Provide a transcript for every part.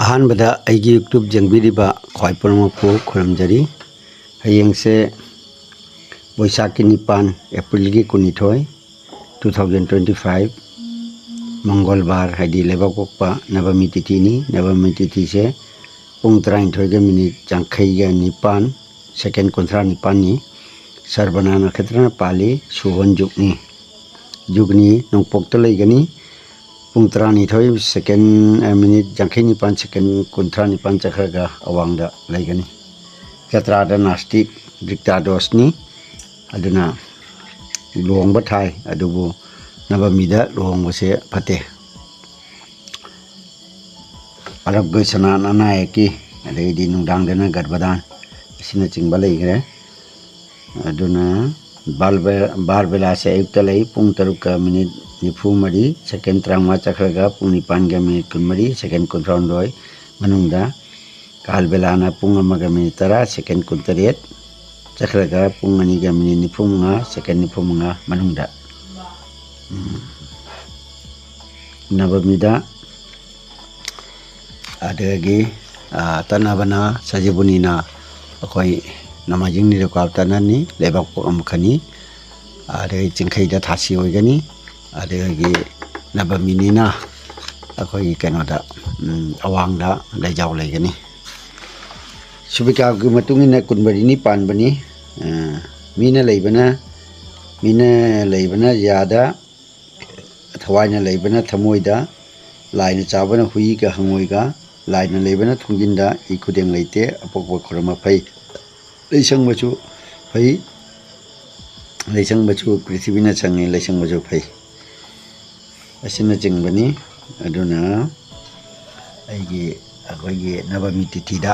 ꯑꯍꯥꯟꯕꯗ ꯑꯩꯒꯤ ꯌꯨꯇ꯭ꯌꯨꯕ ꯌꯦꯡꯕꯤꯔꯤꯕ ꯈ꯭ꯋꯥꯏ ꯄꯨꯝꯅꯃꯛꯄꯨ ꯈꯨꯔꯨꯝꯖꯔꯤ ꯍꯌꯦꯡꯁꯦ ꯕꯣꯏꯁꯥꯈꯀꯤ 9 ꯑꯦꯄ꯭ꯔꯤꯜꯒꯤ 12 2025 ꯃꯪꯒꯣꯜꯕꯥꯔ ꯍꯥꯏꯗꯤ ꯂꯩꯕꯥꯛꯄꯣꯛꯄ ꯅꯕꯃꯤ ꯇꯤꯊꯤꯅꯤ ꯅꯕꯃꯤ ꯇꯤꯊꯤꯁꯦ ꯄꯨꯡ 13:59 ꯁꯦꯀꯦꯟ 39ꯅꯤ ꯁꯔꯕꯅꯥ ꯅꯈꯦꯇ꯭ꯔꯅ ꯄꯥꯜꯂꯤ ꯁꯨꯚꯟ ꯌꯨꯒꯅꯤ ꯅꯣꯡꯄꯣꯛꯇ ꯂꯩꯒꯅꯤ ꯄꯨꯡ 12 ꯁꯦꯀꯦꯟ ꯃꯤꯅꯤꯠ 59 ꯁꯦꯀꯦꯟ 39 ꯆꯠꯈ꯭ꯔꯒ ꯑꯋꯥꯡꯗ ꯂꯩꯒꯅꯤ ꯖꯇ꯭ꯔꯥꯗ ꯅꯥꯁꯇꯤꯛ ꯗ꯭ꯔꯤꯛꯇꯥꯗꯣꯁꯅꯤ ꯑꯗꯨꯅ ꯂꯨꯍꯣꯡꯕ ꯊꯥꯏ ꯑꯗꯨꯕꯨ ꯅꯕꯃꯤꯗ ꯂꯨꯍꯣꯡꯕꯁꯦ ꯐꯠꯇꯦ ꯑꯔꯕ ꯁꯅꯥꯟ ꯑꯅꯥꯌꯦꯛꯀꯤ ꯑꯗꯩꯗꯤ ꯅꯨꯡꯗꯥꯡꯗꯅ ꯒꯔꯚꯗꯥꯟ ꯑꯁꯤꯅꯆꯤꯡꯕ ꯂꯩꯈ꯭ꯔꯦ ꯑꯗꯨꯅ ꯕꯥꯔꯕꯦꯂꯥꯁꯦ ꯑꯌꯨꯛꯇ ꯂꯩ ꯄꯨꯡ 6:94 ꯁꯦꯀꯦꯟ 35 ꯆꯠꯈ꯭ꯔꯒ ꯄꯨꯡ 9:24 ꯁꯦꯀꯦꯟ 92 ꯃꯅꯨꯡꯗ ꯀꯥꯜꯕꯦꯂꯥꯅ ꯄꯨꯡ 1:10 ꯁꯦꯀꯦꯟ 38 ꯆꯠꯈ꯭ꯔꯒ ꯄꯨꯡ 2:45 ꯁꯦꯀꯦꯟ 45 ꯃꯅꯨꯡꯗ ꯅꯕꯃꯤꯗ ꯑꯗꯒꯤ ꯇꯅꯕꯅ ꯁꯖꯤꯕꯨꯅꯤꯅ ꯑꯩꯈꯣꯏ ꯅꯣꯡꯃꯥꯏꯖꯤꯡ ꯅꯤꯡꯊꯧꯀꯥꯕ ꯇꯅꯅꯤ ꯂꯩꯕꯥꯛꯄꯣꯛ ꯑꯃꯈꯛꯅꯤ ꯑꯗꯒꯤ ꯆꯤꯡꯈꯩꯗ ꯊꯥꯁꯤ ꯑꯣꯏꯒꯅꯤ ꯑꯗꯒꯤ ꯅꯕꯃꯤꯅꯤꯅ ꯑꯩꯈꯣꯏꯒꯤ ꯀꯩꯅꯣꯗ ꯑꯋꯥꯡꯗ ꯂꯩꯖꯥꯎ ꯂꯩꯒꯅꯤ ꯁꯨꯕꯤꯀꯥꯒꯤ ꯃꯇꯨꯡ ꯏꯟꯅ 22ꯅꯤ ꯄꯥꯟꯕꯅꯤ ꯃꯤꯅ ꯂꯩꯕꯅ ꯌꯥꯗ ꯊꯋꯥꯏꯅ ꯂꯩꯕꯅ ꯊꯃꯣꯏꯗ ꯂꯥꯏꯅ ꯆꯥꯕꯅ ꯍꯨꯏꯒ ꯍꯪꯉꯣꯏꯒ ꯂꯥꯏꯅ ꯂꯩꯕꯅ ꯊꯨꯡꯖꯤꯟꯗ ꯏ ꯈꯨꯗꯦꯡ ꯂꯩꯇꯦ ꯑꯄꯣꯛꯄ ꯈꯨꯔꯝꯕ ꯐꯩ ꯂꯩꯁꯪꯕꯁꯨ ꯐꯩ ꯂꯩꯁꯪꯕꯁꯨ ꯄ꯭ꯔꯤꯊꯤꯕꯤꯅ ꯁꯪꯉꯤ ꯂꯩꯁꯪꯕꯁꯨ ꯐꯩ ꯑꯁꯤꯅꯆꯤꯡꯕꯅꯤ ꯑꯗꯨꯅ ꯑꯩꯈꯣꯏꯒꯤ ꯅꯕꯃꯤ ꯇꯤꯊꯤꯗ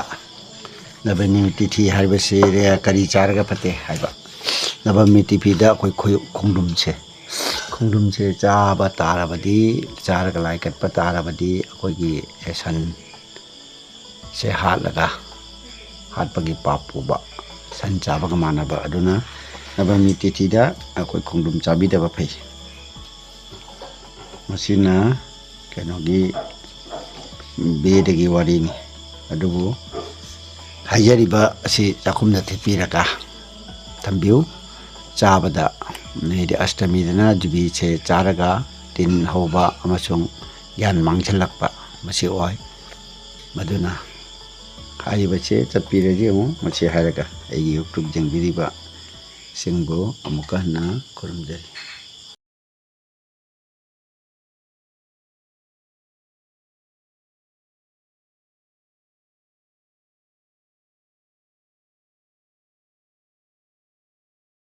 ꯅꯕꯃꯤ ꯇꯤꯊꯤ ꯍꯥꯏꯕꯁꯤ ꯀꯔꯤ ꯆꯥꯔꯒ ꯐꯠꯇꯦ ꯍꯥꯏꯕ ꯅꯕꯃꯤ ꯇꯤꯊꯤꯗ ꯑꯩꯈꯣꯏ ꯈꯣꯡꯗ꯭ꯔꯨꯝꯁꯦ ꯆꯥꯕ ꯇꯥꯔꯕꯗꯤ ꯆꯥꯔꯒ ꯂꯥꯏ ꯀꯠꯄ ꯇꯥꯔꯕꯗꯤ ꯑꯩꯈꯣꯏꯒꯤ ꯁꯟꯁꯦ ꯍꯥꯠꯄꯒꯤ ꯄꯥꯞ ꯄꯨꯕ ꯁꯟ ꯆꯥꯕꯒ ꯃꯥꯟꯅꯕ ꯑꯗꯨꯅ ꯅꯕꯃꯤ ꯇꯤꯊꯤꯗ ꯑꯩꯈꯣꯏ ꯈꯣꯡꯗ꯭ꯔꯨꯝ ꯆꯥꯕꯤꯗꯕ ꯐꯩ ꯃꯁꯤꯅ ꯀꯩꯅꯣꯒꯤ ꯕꯦꯗꯒꯤ ꯋꯥꯔꯤꯅꯤ ꯑꯗꯨꯕꯨ ꯍꯥꯏꯖꯔꯤꯕ ꯑꯁꯤ ꯆꯥꯛꯈꯨꯝꯗ ꯊꯤꯠꯄꯤꯔꯒ ꯊꯝꯕꯤꯌꯨ ꯆꯥꯕꯗ ꯅꯩꯗꯤ ꯑꯁꯇꯃꯤꯗꯅ ꯖꯨꯕꯤꯁꯦ ꯆꯥꯔꯒ ꯇꯤꯟ ꯍꯧꯕ ꯑꯃꯁꯨꯡ ꯒ꯭ꯌꯥꯟ ꯃꯥꯡꯁꯤꯜꯂꯛꯄ ꯃꯁꯤ ꯑꯣꯏ ꯃꯗꯨꯅ ꯍꯥꯏꯔꯤꯕꯁꯦ ꯆꯠꯄꯤꯔꯗꯤ ꯑꯃꯨꯛ ꯃꯁꯤ ꯍꯥꯏꯔꯒ ꯑꯩꯒꯤ ꯌꯨꯇ꯭ꯌꯨꯕ ꯌꯦꯡꯕꯤꯔꯤꯕ ꯁꯤꯡꯕꯨ ꯑꯃꯨꯛꯀ ꯍꯟꯅ ꯈꯨꯔꯨꯝꯖꯔꯤ